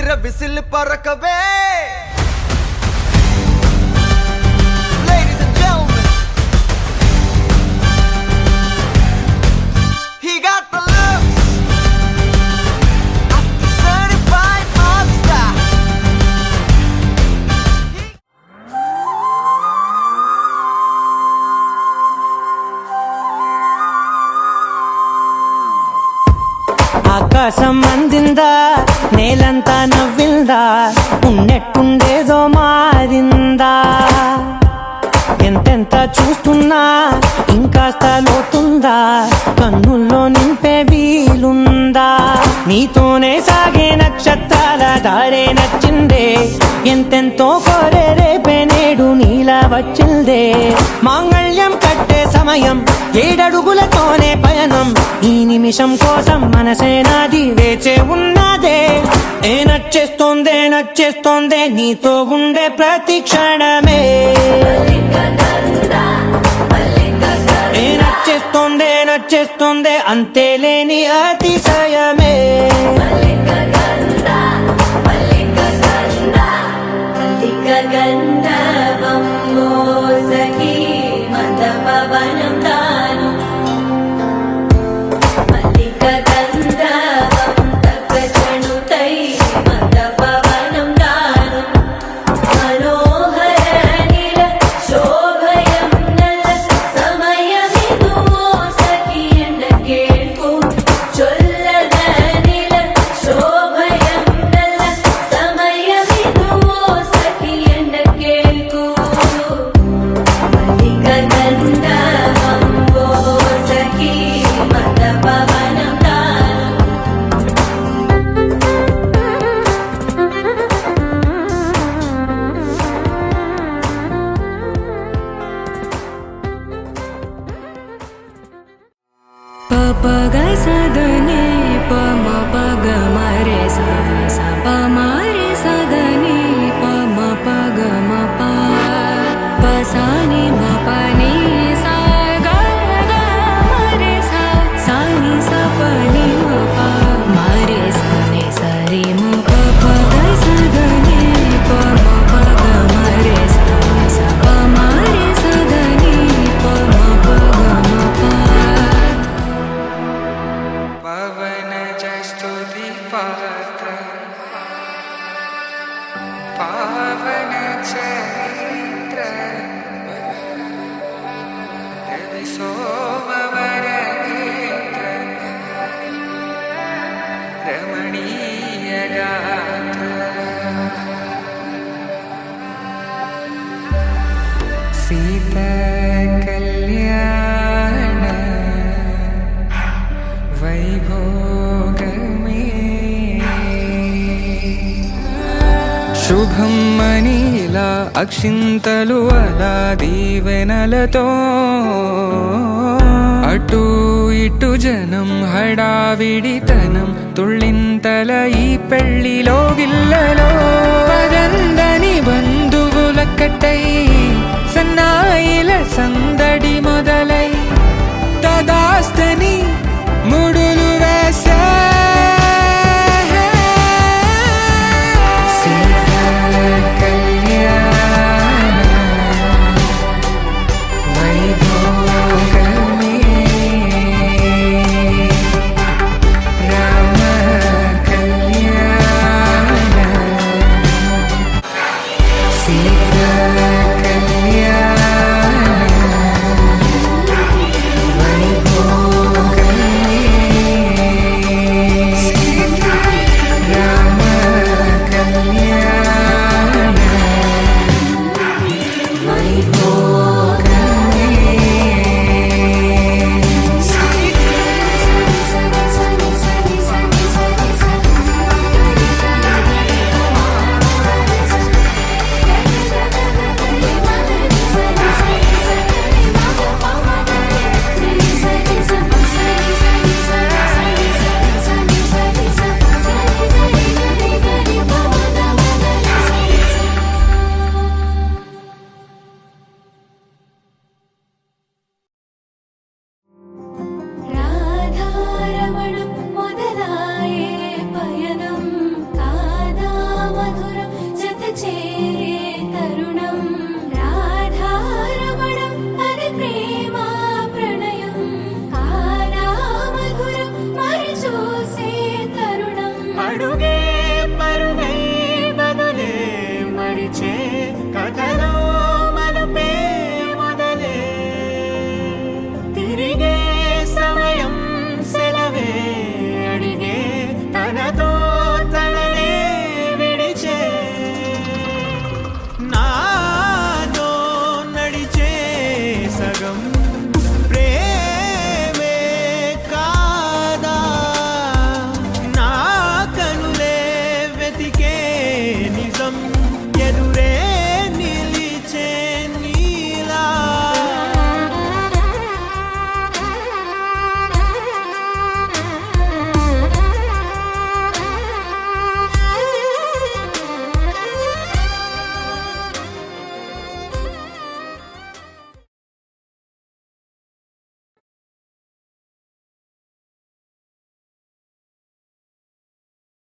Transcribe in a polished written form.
బిర్ర whistle పరకవే ఆకాశం అందిందా నేలంతా నవ్విందా ఉన్నట్టుండేదో మారిందా ఎంతెంత చూస్తున్నా ఇంకాస్త లోతుందా కన్నుల్లో నింపే వీలుందా నీతోనే సాగే నక్షత్రాల దారే నచ్చిందే ఎంతెంతో కోరే రేపే నేడు నీలా వచ్చిందే మాంగళ్యం కట్టే సమయం 7 అడుగులతోనే పయనం ఈ నిమిషం కోసం మనసే నాది వేచే ఉన్నదే నచ్చేస్తోందే నీతో ఉండే ప్రతి క్షణమే నచ్చేస్తోందే అంతేలేని అతిశయమే Paga sadani pama paga mare sa sa pa mare sadani pama paga ma pa pa sa ni ma pa ni sa ga ga mare sa sa ni sa pa ni ma pa mare sa ni sa re ma pa paga sadani pama paga mare sa sa pa mare sadani pama paga ma pa पवन जस्तुति पात्र पावन चरित्र रवि सोमवर नेत्र रमणीय गात्र सीता कल्याण वैभोग में Shubham Manila अक्षिंतलु अला दीवेनलतो ado इटू जनं हडाविडितनं तुळ्ळिंतल ई पेळ्ळिलो गिल्ल